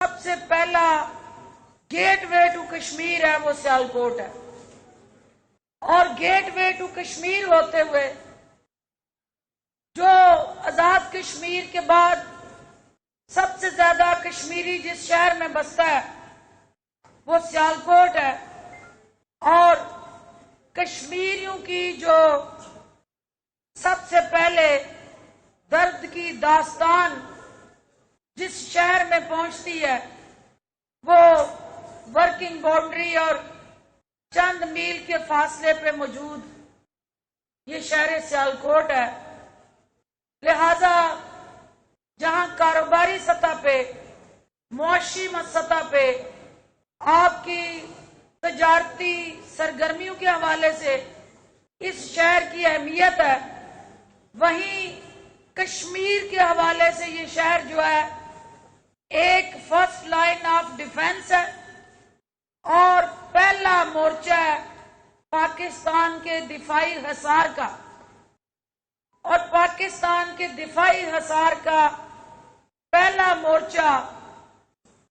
سب سے پہلا get way to Kashmir ہے وہ سیالکوٹ ہے، اور گیٹ وے ٹو کشمیر ہوتے ہوئے جو آزاد کشمیر کے بعد سب سے زیادہ کشمیری جس شہر میں بستا ہے وہ سیالکوٹ ہے، اور کشمیریوں کی جو سب سے پہلے درد کی داستان جس شہر میں پہنچتی ہے وہ ورکنگ باؤنڈری اور چند میل کے فاصلے پہ موجود یہ شہر سیالکوٹ ہے۔ لہذا جہاں کاروباری سطح پہ، معاشی سطح پہ آپ کی تجارتی سرگرمیوں کے حوالے سے اس شہر کی اہمیت ہے، وہیں کشمیر کے حوالے سے یہ شہر جو ہے ایک فرسٹ لائن آف ڈیفنس ہے اور پہلا مورچہ ہے پاکستان کے دفاعی حصار کا، اور پاکستان کے دفاعی حصار کا پہلا مورچہ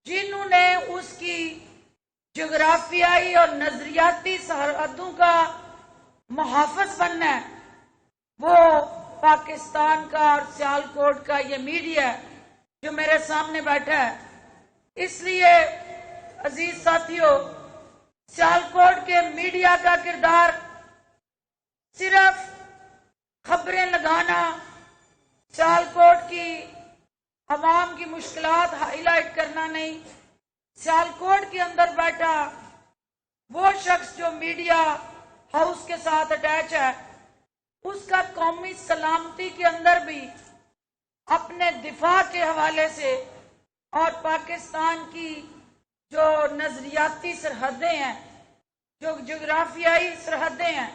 جنہوں نے اس کی جغرافیائی اور نظریاتی سرحدوں کا محافظ بننا ہے وہ پاکستان کا اور سیالکوٹ کا یہ میڈیا ہے جو میرے سامنے بیٹھا ہے۔ اس لیے عزیز ساتھیوں، سیالکوٹ کے میڈیا کا کردار صرف خبریں لگانا، سیالکوٹ کی عوام کی مشکلات ہائی لائٹ کرنا نہیں، سیالکوٹ کے اندر بیٹھا وہ شخص جو میڈیا ہاؤس کے ساتھ اٹیچ ہے اس کا قومی سلامتی کے اندر بھی اپنے دفاع کے حوالے سے اور پاکستان کی جو نظریاتی سرحدیں ہیں، جو جغرافیائی سرحدیں ہیں،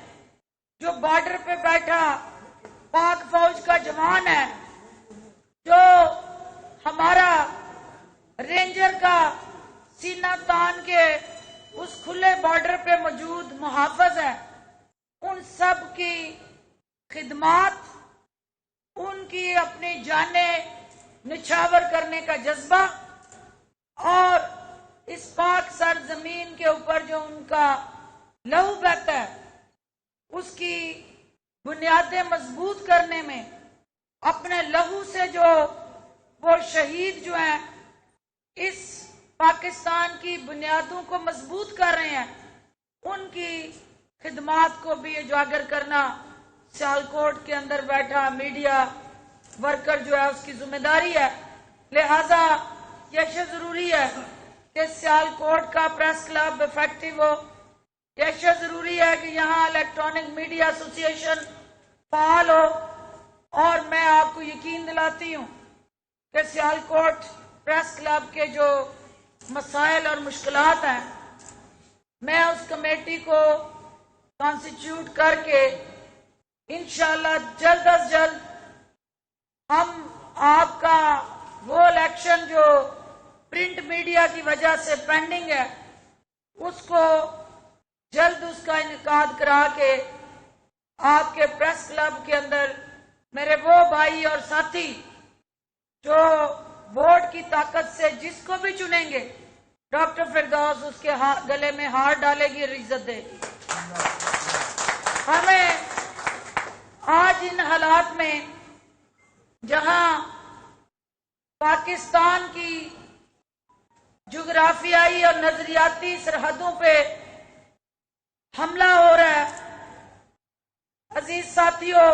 جو بارڈر پہ بیٹھا پاک فوج کا جوان ہے، جو ہمارا رینجر کا سینہ تان کے اس کھلے بارڈر پہ موجود محافظ ہے، ان سب کی خدمات، ان کی اپنی جانیں نچھاور کرنے کا جذبہ اور اس پاک سرزمین کے اوپر جو ان کا لہو بہتا ہے اس کی بنیادیں مضبوط کرنے میں اپنے لہو سے جو وہ شہید جو ہیں اس پاکستان کی بنیادوں کو مضبوط کر رہے ہیں، ان کی خدمات کو بھی اجاگر کرنا سیالکوٹ کے اندر بیٹھا میڈیا ورکر جو ہے اس کی ذمہ داری ہے۔ لہذا یہ ضروری ہے کہ سیالکوٹ کا پریس کلب افیکٹو ہو، یہ ضروری ہے کہ یہاں الیکٹرانک میڈیا ایسوسی ایشن فعال ہو، اور میں آپ کو یقین دلاتی ہوں کہ سیالکوٹ پریس کلب کے جو مسائل اور مشکلات ہیں میں اس کمیٹی کو کانسٹیٹیوٹ کر کے انشاءاللہ جلد از جلد ہم آپ کا وہ الیکشن جو پرنٹ میڈیا کی وجہ سے پینڈنگ ہے اس کو جلد اس کا انعقاد کرا کے آپ کے پریس کلب کے اندر میرے وہ بھائی اور ساتھی جو ووٹ کی طاقت سے جس کو بھی چنیں گے ڈاکٹر فردوس اس کے گلے میں ہار ڈالے گی اور عزت دے گی۔ ہمیں آج ان حالات میں جہاں پاکستان کی جغرافیائی اور نظریاتی سرحدوں پہ حملہ ہو رہا ہے، عزیز ساتھیوں،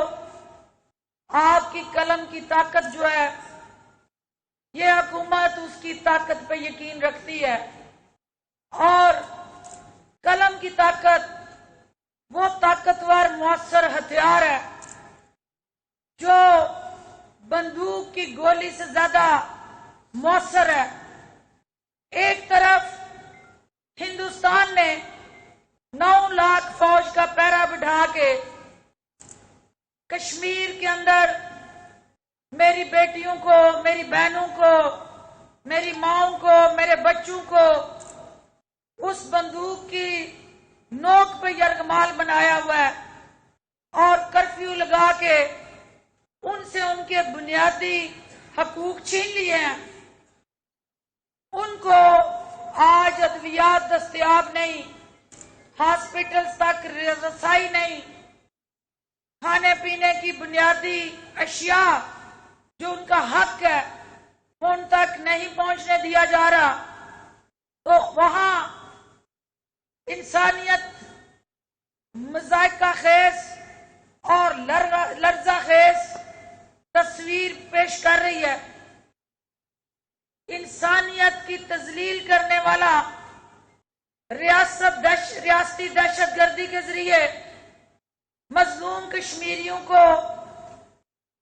آپ کی قلم کی طاقت جو ہے یہ حکومت اس کی طاقت پہ یقین رکھتی ہے، اور قلم کی طاقت وہ طاقتور مؤثر ہتھیار ہے جو بندوق کی گولی سے زیادہ مؤثر ہے۔ ایک طرف ہندوستان نے 9 لاکھ فوج کا پہرا بٹھا کے کشمیر کے اندر میری بیٹیوں کو، میری بہنوں کو، میری ماؤں کو، میرے بچوں کو اس بندوق کی نوک پہ یرغمال بنایا ہوا ہے اور کرفیو لگا کے ان سے ان کے بنیادی حقوق چھین لیے ہیں۔ ان کو آج ادویات دستیاب نہیں، ہاسپٹل تک رسائی نہیں، کھانے پینے کی بنیادی اشیاء جو ان کا حق ہے ان تک نہیں پہنچنے دیا جا رہا، تو وہاں انسانیت مذائقہ خیز اور لرزہ خیز تصویر پیش کر رہی ہے۔ انسانیت کی تذلیل کرنے والا ریاستی دہشت گردی کے ذریعے مظلوم کشمیریوں کو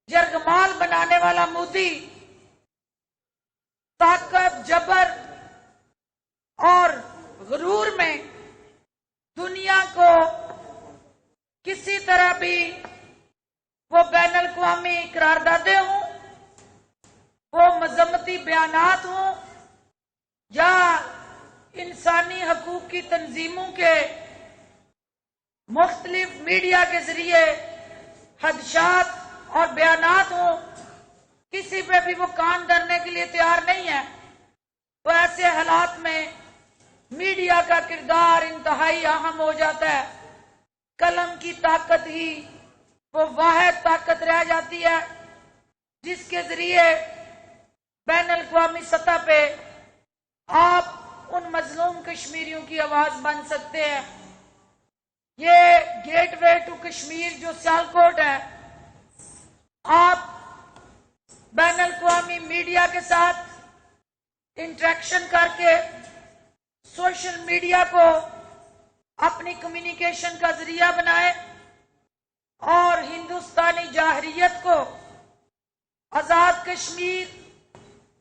یرغمال بنانے والا مودی طاقت، جبر اور غرور میں دنیا کو کسی طرح بھی وہ بین الاقوامی قراردادیں ہوں، وہ مذمتی بیانات ہوں، یا انسانی حقوق کی تنظیموں کے مختلف میڈیا کے ذریعے خدشات اور بیانات ہوں، کسی پہ بھی وہ کان دھرنے کے لیے تیار نہیں ہے۔ تو ایسے حالات میں میڈیا کا کردار انتہائی اہم ہو جاتا ہے۔ قلم کی طاقت ہی وہ واحد طاقت رہ جاتی ہے جس کے ذریعے بین الاقوامی سطح پہ آپ ان مظلوم کشمیریوں کی آواز بن سکتے ہیں۔ یہ گیٹ وے ٹو کشمیر جو سیالکوٹ ہے، آپ بین الاقوامی میڈیا کے ساتھ انٹریکشن کر کے سوشل میڈیا کو اپنی کمیونیکیشن کا ذریعہ بنائے اور ہندوستانی جارحیت کو آزاد کشمیر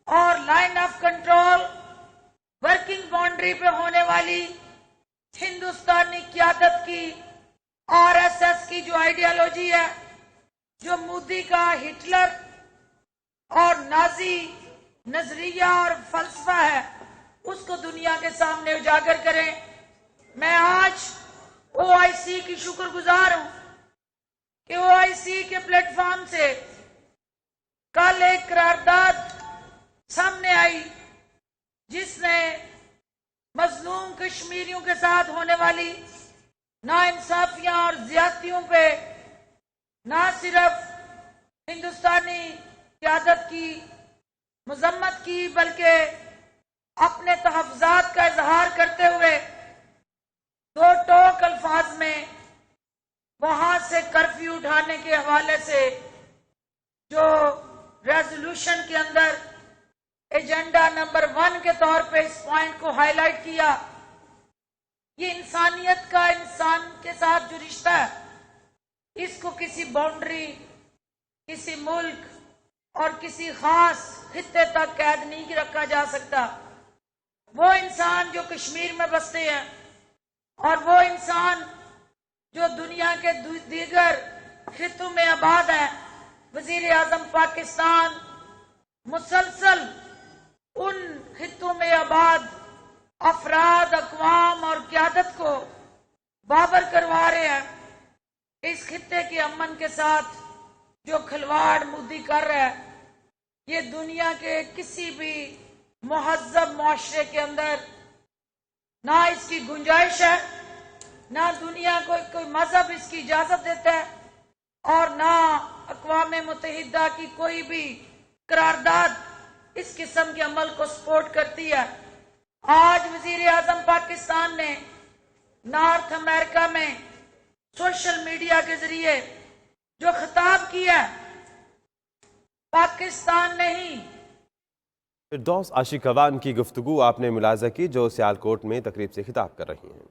اور line of control working boundary پہ ہونے والی ہندوستانی قیادت کی آر ایس ایس کی جو آئیڈیالوجی ہے، جو مودی کا ہٹلر اور نازی نظریہ اور فلسفہ ہے، اس کو دنیا کے سامنے اجاگر کریں۔ میں آج او آئی سی کی شکر گزار ہوں کہ او آئی سی کے پلیٹ فارم سے کل ایک قرارداد سامنے آئی جس نے مظلوم کشمیریوں کے ساتھ ہونے والی ناانصافیاں اور زیادتیوں پہ نہ صرف ہندوستانی قیادت کی مذمت کی بلکہ اپنے تحفظات کا اظہار کرتے ہوئے دو ٹوک الفاظ میں وہاں سے کرفیو اٹھانے کے حوالے سے جو ریزولوشن کے اندر ایجنڈا نمبر 1 کے طور پہ اس پوائنٹ کو ہائی لائٹ کیا۔ یہ انسانیت کا انسان کے ساتھ جو رشتہ ہے، اس کو کسی باؤنڈری، کسی ملک اور کسی خاص خطے تک قید نہیں رکھا جا سکتا۔ وہ انسان جو کشمیر میں بستے ہیں اور وہ انسان جو دنیا کے دیگر خطوں میں آباد ہے، وزیر اعظم پاکستان مسلسل ان خطوں میں آباد افراد، اقوام اور قیادت کو بابر کروا رہے ہیں۔ اس خطے کے امن کے ساتھ جو کھلواڑ مودی کر رہا ہے، یہ دنیا کے کسی بھی مہذب معاشرے کے اندر نہ اس کی گنجائش ہے، نہ دنیا کو کوئی مذہب اس کی اجازت دیتا ہے، اور نہ اقوام متحدہ کی کوئی بھی قرارداد اس قسم کے عمل کو سپورٹ کرتی ہے۔ آج وزیر اعظم پاکستان نے نارتھ امریکہ میں سوشل میڈیا کے ذریعے جو خطاب کیا، پاکستان نہیں۔ فردوس عاشق خوان کی گفتگو آپ نے ملاحظہ کی جو سیالکوٹ میں تقریب سے خطاب کر رہی ہیں۔